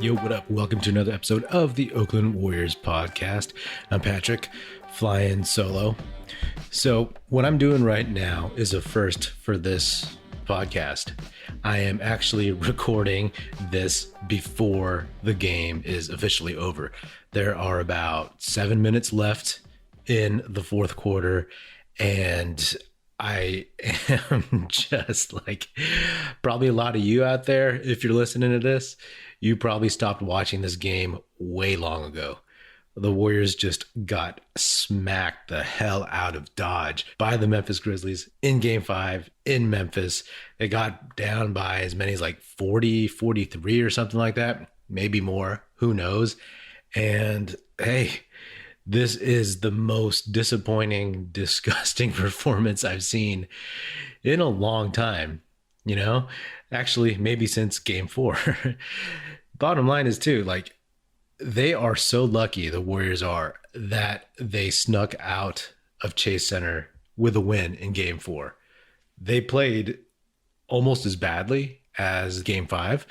Yo, what up? Welcome to another episode of the Oakland Warriors podcast. I'm Patrick, flying solo. So what I'm doing right now is a first for this podcast. I am actually recording this before the game is officially over. There are about 7 minutes left in the fourth quarter, and I am just like probably a lot of you out there, if you're listening to this, you probably stopped watching this game way long ago. The Warriors just got smacked the hell out of Dodge by the Memphis Grizzlies in Game 5 in Memphis. They got down by as many as like 40, 43 or something like that, maybe more, who knows. And hey, this is the most disappointing, disgusting performance I've seen in a long time, you know, actually maybe since Game 4. Bottom line is too, like, they are so lucky, the Warriors are, that they snuck out of Chase Center with a win in Game 4. They played almost as badly as Game 5,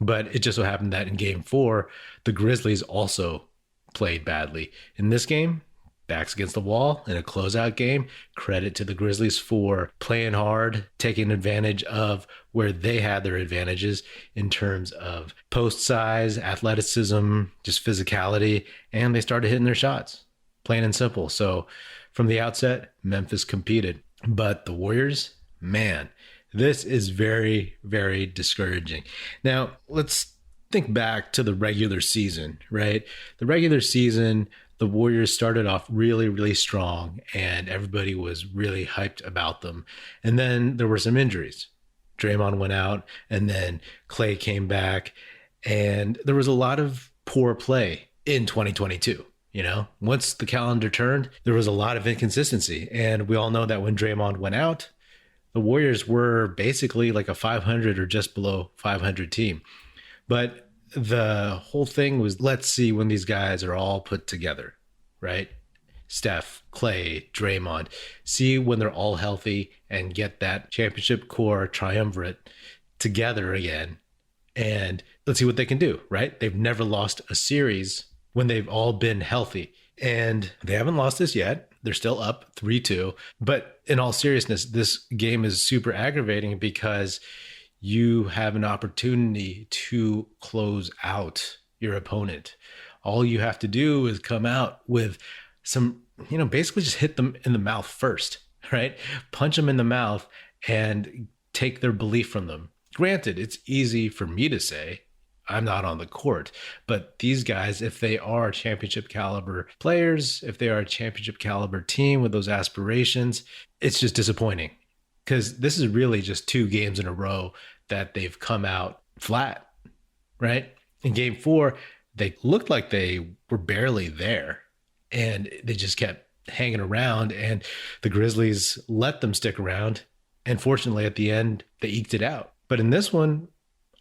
but it just so happened that in Game 4, the Grizzlies also played badly. In this game, backs against the wall in a closeout game. Credit to the Grizzlies for playing hard, taking advantage of where they had their advantages in terms of post size, athleticism, just physicality, and they started hitting their shots, plain and simple. So from the outset, Memphis competed. But the Warriors, man, this is very, very discouraging. Now, let's think back to the regular season, right? The regular season, the Warriors started off really, really strong, and everybody was really hyped about them. And then there were some injuries. Draymond went out, and then Klay came back, and there was a lot of poor play in 2022. You know, once the calendar turned, there was a lot of inconsistency. And we all know that when Draymond went out, the Warriors were basically like a 500 or just below 500 team. But the whole thing was, let's see when these guys are all put together, right? Steph, Klay, Draymond, see when they're all healthy and get that championship core triumvirate together again. And let's see what they can do, right? They've never lost a series when they've all been healthy. And they haven't lost this yet. They're still up 3-2. But in all seriousness, this game is super aggravating because you have an opportunity to close out your opponent. All you have to do is come out with some, basically just hit them in the mouth first, right? Punch them in the mouth and take their belief from them. Granted, it's easy for me to say, I'm not on the court, but these guys, if they are championship caliber players, if they are a championship caliber team with those aspirations, it's just disappointing. Because this is really just 2 games in a row that they've come out flat, right? In Game 4, they looked like they were barely there, and they just kept hanging around, and the Grizzlies let them stick around, and fortunately at the end, they eked it out. But in this one,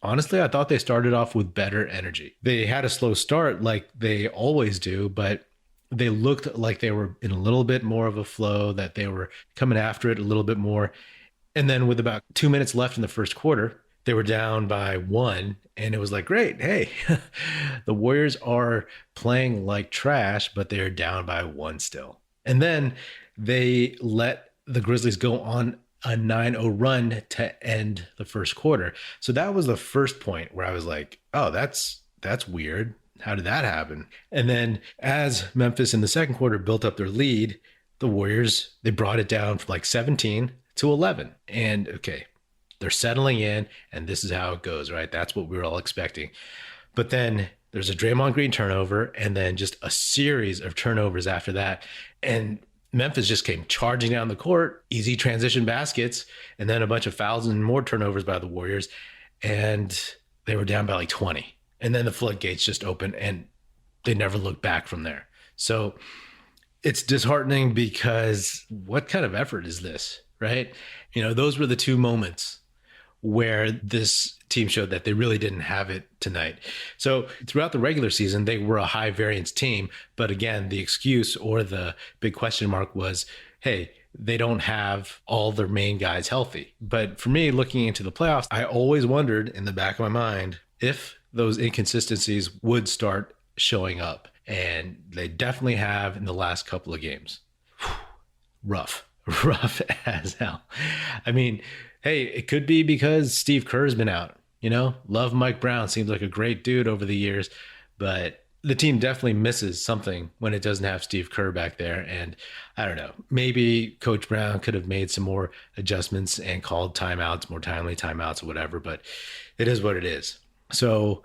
honestly, I thought they started off with better energy. They had a slow start like they always do, but they looked like they were in a little bit more of a flow, that they were coming after it a little bit more. And then with about 2 minutes left in the first quarter, they were down by 1. And it was like, great, hey, the Warriors are playing like trash, but they're down by 1 still. And then they let the Grizzlies go on a 9-0 run to end the first quarter. So that was the first point where I was like, oh, that's weird. How did that happen? And then as Memphis in the second quarter built up their lead, the Warriors, they brought it down from like 17 to 11. And okay, they're settling in, and this is how it goes, right? That's what we were all expecting. But then there's a Draymond Green turnover, and then just a series of turnovers after that. And Memphis just came charging down the court, easy transition baskets, and then a bunch of fouls and more turnovers by the Warriors. And they were down by like 20. And then the floodgates just opened, and they never looked back from there. So it's disheartening because what kind of effort is this, right? Those were the 2 moments where this team showed that they really didn't have it tonight. So throughout the regular season, they were a high variance team. But again, the excuse or the big question mark was, hey, they don't have all their main guys healthy. But for me, looking into the playoffs, I always wondered in the back of my mind, if those inconsistencies would start showing up. And they definitely have in the last couple of games. Rough, rough as hell. I mean, hey, it could be because Steve Kerr's been out. Love Mike Brown, seems like a great dude over the years, but the team definitely misses something when it doesn't have Steve Kerr back there. And I don't know, maybe Coach Brown could have made some more adjustments and called timeouts, more timely timeouts or whatever, but it is what it is. So,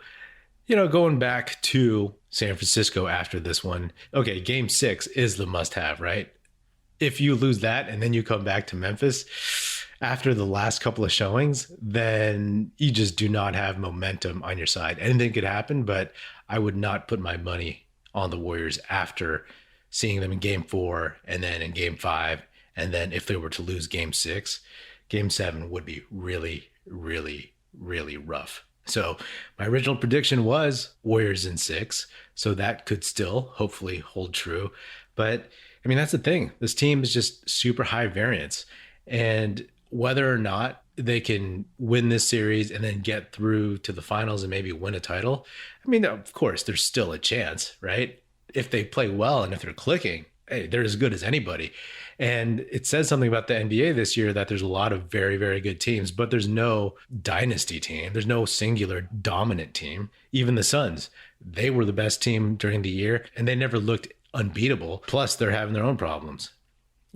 going back to San Francisco after this one, okay, game 6 is the must have, right? If you lose that and then you come back to Memphis after the last couple of showings, then you just do not have momentum on your side. Anything could happen, but I would not put my money on the Warriors after seeing them in game 4 and then in game 5. And then if they were to lose game 6, game 7 would be really, really, really rough. So my original prediction was Warriors in 6. So that could still hopefully hold true. But I mean, that's the thing. This team is just super high variance. And whether or not they can win this series and then get through to the finals and maybe win a title, I mean, of course, there's still a chance, right? If they play well and if they're clicking, hey, they're as good as anybody. And it says something about the NBA this year that there's a lot of very, very good teams, but there's no dynasty team. There's no singular dominant team. Even the Suns, they were the best team during the year and they never looked unbeatable. Plus, they're having their own problems.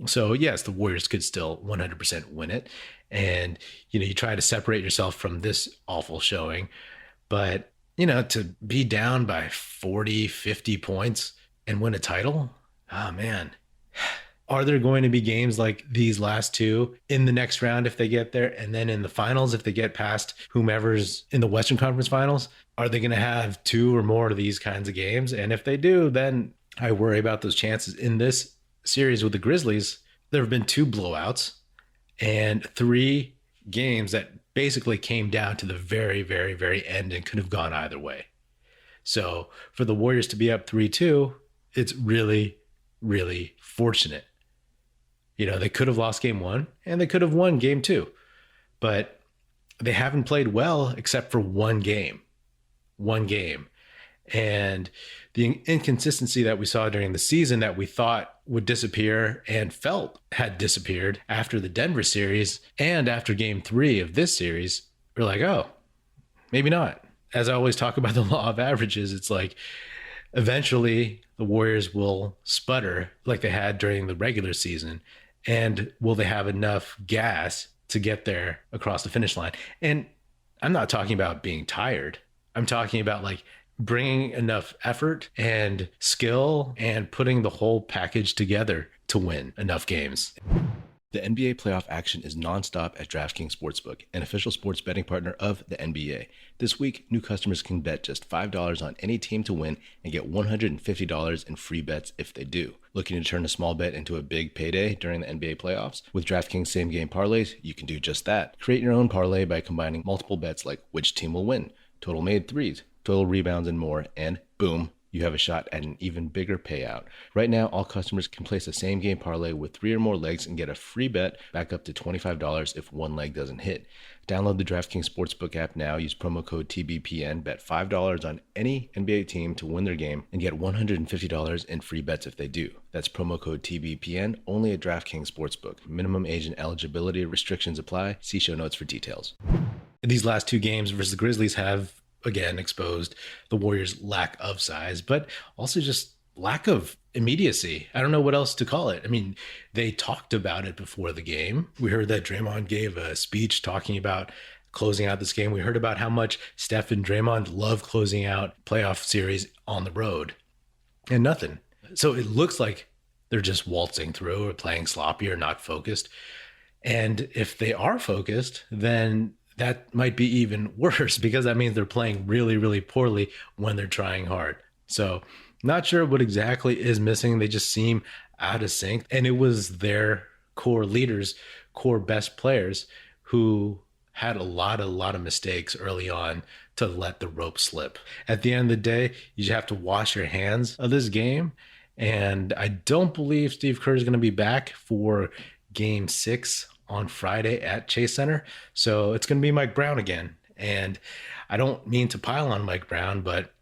So yes, the Warriors could still 100% win it. And, you try to separate yourself from this awful showing, but, to be down by 40, 50 points and win a title, oh man. Are there going to be games like these last two in the next round if they get there? And then in the finals, if they get past whomever's in the Western Conference Finals, are they going to have 2 or more of these kinds of games? And if they do, then I worry about those chances. In this series with the Grizzlies, there have been 2 blowouts and 3 games that basically came down to the very, very, very end and could have gone either way. So for the Warriors to be up 3-2, it's really, really fortunate. They could have lost game 1 and they could have won game 2, but they haven't played well except for one game. And the inconsistency that we saw during the season that we thought would disappear and felt had disappeared after the Denver series and after game 3 of this series, we're like, oh, maybe not. As I always talk about the law of averages, it's like eventually the Warriors will sputter like they had during the regular season. And will they have enough gas to get there across the finish line? And I'm not talking about being tired. I'm talking about like bringing enough effort and skill and putting the whole package together to win enough games. The NBA playoff action is nonstop at DraftKings Sportsbook, an official sports betting partner of the NBA. This week, new customers can bet just $5 on any team to win and get $150 in free bets if they do. Looking to turn a small bet into a big payday during the NBA playoffs? With DraftKings same-game parlays, you can do just that. Create your own parlay by combining multiple bets like which team will win, total made threes, total rebounds, and more, and boom, you have a shot at an even bigger payout. Right now, all customers can place a same-game parlay with 3 or more legs and get a free bet back up to $25 if one leg doesn't hit. Download the DraftKings Sportsbook app now. Use promo code TBPN. Bet $5 on any NBA team to win their game and get $150 in free bets if they do. That's promo code TBPN only at DraftKings Sportsbook. Minimum age and eligibility restrictions apply. See show notes for details. These last 2 games versus the Grizzlies have again exposed the Warriors' lack of size, but also just lack of immediacy. I don't know what else to call it. I mean, they talked about it before the game. We heard that Draymond gave a speech talking about closing out this game. We heard about how much Steph and Draymond love closing out playoff series on the road, and nothing. So it looks like they're just waltzing through or playing sloppy or not focused. And if they are focused, then that might be even worse because that means they're playing really, really poorly when they're trying hard. So not sure what exactly is missing. They just seem out of sync. And it was their core leaders, core best players who had a lot of mistakes early on to let the rope slip. At the end of the day, you just have to wash your hands of this game. And I don't believe Steve Kerr is going to be back for game 6 on Friday at Chase Center. So it's going to be Mike Brown again. And I don't mean to pile on Mike Brown, but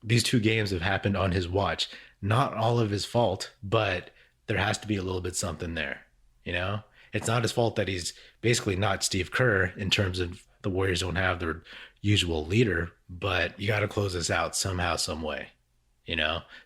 these 2 games have happened on his watch. Not all of his fault, but there has to be a little bit something there. You know, it's not his fault that he's basically not Steve Kerr in terms of the Warriors don't have their usual leader, but you got to close this out somehow, some way,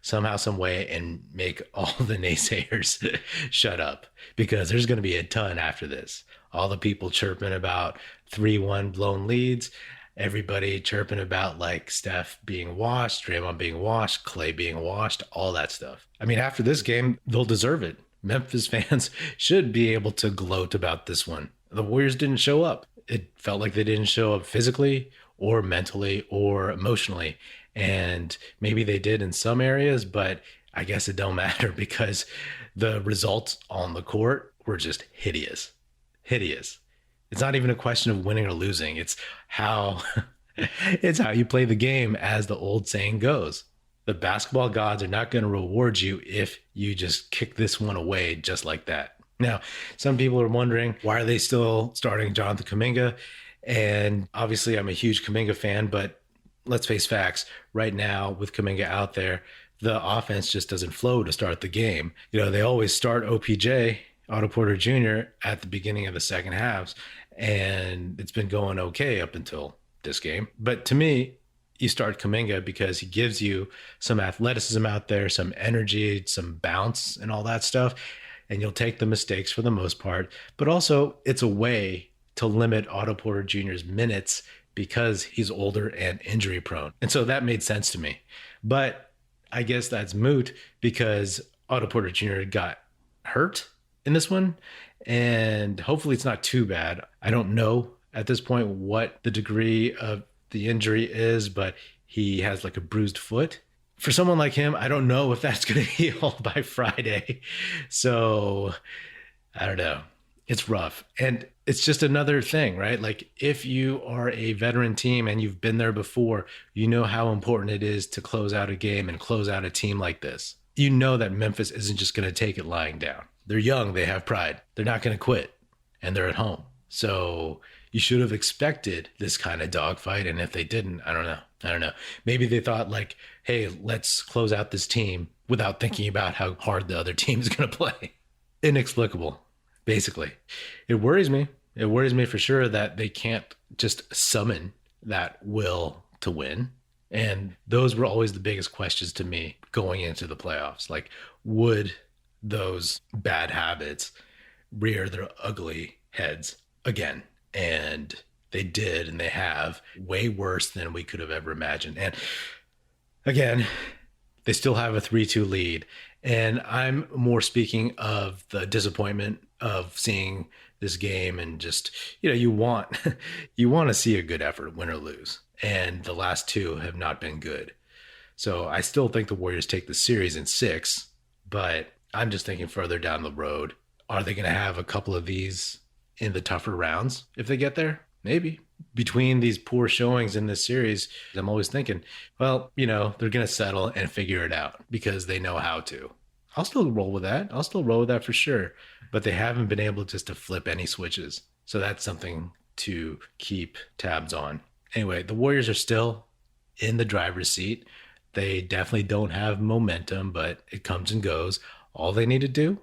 somehow, some way, and make all the naysayers shut up, because there's going to be a ton after this. All the people chirping about 3-1 blown leads, everybody chirping about like Steph being washed, Draymond being washed, Klay being washed, all that stuff. I mean, after this game, they'll deserve it. Memphis fans should be able to gloat about this one. The Warriors didn't show up. It felt like they didn't show up physically or mentally or emotionally. And maybe they did in some areas, but I guess it don't matter, because the results on the court were just hideous. Hideous. It's not even a question of winning or losing. It's how you play the game, as the old saying goes. The basketball gods are not going to reward you if you just kick this one away just like that. Now, some people are wondering, why are they still starting Jonathan Kuminga? And obviously, I'm a huge Kuminga fan, but let's face facts. Right now, with Kuminga out there, the offense just doesn't flow to start the game. They always start OPJ, Otto Porter Jr., at the beginning of the second halves, and it's been going okay up until this game. But to me, you start Kuminga because he gives you some athleticism out there, some energy, some bounce, and all that stuff. And you'll take the mistakes for the most part. But also, it's a way to limit Otto Porter Jr.'s minutes because he's older and injury prone. And so that made sense to me. But I guess that's moot, because Otto Porter Jr. got hurt in this one. And hopefully it's not too bad. I don't know at this point what the degree of the injury is, but he has like a bruised foot. For someone like him, I don't know if that's going to heal by Friday. So I don't know. It's rough. And it's just another thing, right? Like, if you are a veteran team and you've been there before, you know how important it is to close out a game and close out a team like this. You know that Memphis isn't just going to take it lying down. They're young. They have pride. They're not going to quit, and they're at home. So you should have expected this kind of dogfight. And if they didn't, I don't know. Maybe they thought like, hey, let's close out this team without thinking about how hard the other team is going to play. Inexplicable, basically. It worries me. It worries me for sure that they can't just summon that will to win. And those were always the biggest questions to me going into the playoffs. Like, would those bad habits rear their ugly heads again? And they did, and they have, way worse than we could have ever imagined. And again, they still have a 3-2 lead. And I'm more speaking of the disappointment of seeing this game, and just, you want to see a good effort, win or lose. And the last 2 have not been good. So I still think the Warriors take the series in 6, but I'm just thinking further down the road. Are they going to have a couple of these in the tougher rounds if they get there? Maybe. Between these poor showings in this series, I'm always thinking, well, they're going to settle and figure it out because they know how to. I'll still roll with that. For sure. But they haven't been able just to flip any switches. So that's something to keep tabs on. Anyway, the Warriors are still in the driver's seat. They definitely don't have momentum, but it comes and goes. All they need to do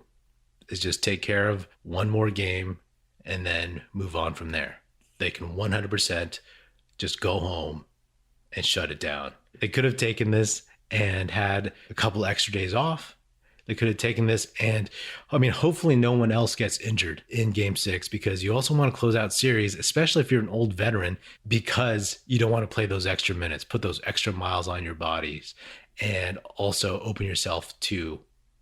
is just take care of one more game and then move on from there. They can 100% just go home and shut it down. They could have taken this and had a couple extra days off. They could have taken this and, hopefully no one else gets injured in game 6, because you also want to close out series, especially if you're an old veteran, because you don't want to play those extra minutes, put those extra miles on your bodies, and also open yourself to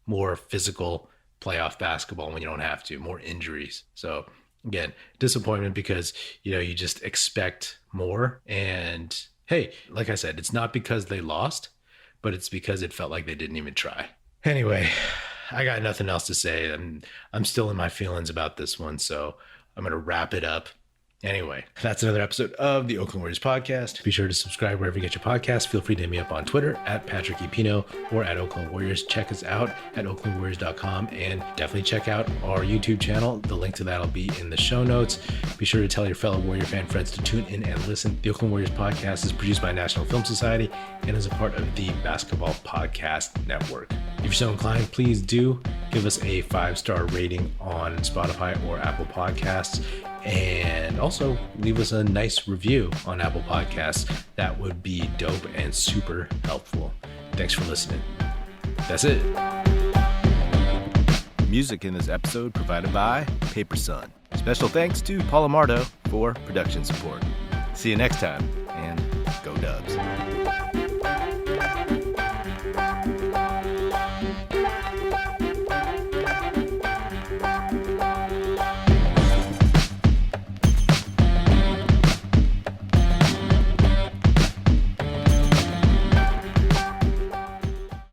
more physical playoff basketball when you don't have to, more injuries. So again, disappointment because, you just expect more. And hey, like I said, it's not because they lost, but it's because it felt like they didn't even try. Anyway, I got nothing else to say. I'm still in my feelings about this one, so I'm going to wrap it up. Anyway, that's another episode of the Oakland Warriors podcast. Be sure to subscribe wherever you get your podcasts. Feel free to hit me up on Twitter at Patrick Epino or at Oakland Warriors. Check us out at oaklandwarriors.com and definitely check out our YouTube channel. The link to that will be in the show notes. Be sure to tell your fellow Warrior fan friends to tune in and listen. The Oakland Warriors podcast is produced by National Film Society and is a part of the Basketball Podcast Network. If you're so inclined, please do give us a 5-star rating on Spotify or Apple Podcasts. And also leave us a nice review on Apple Podcasts. That would be dope and super helpful. Thanks for listening. That's it. Music in this episode provided by Paper Sun. Special thanks to Paul Amardo for production support. See you next time.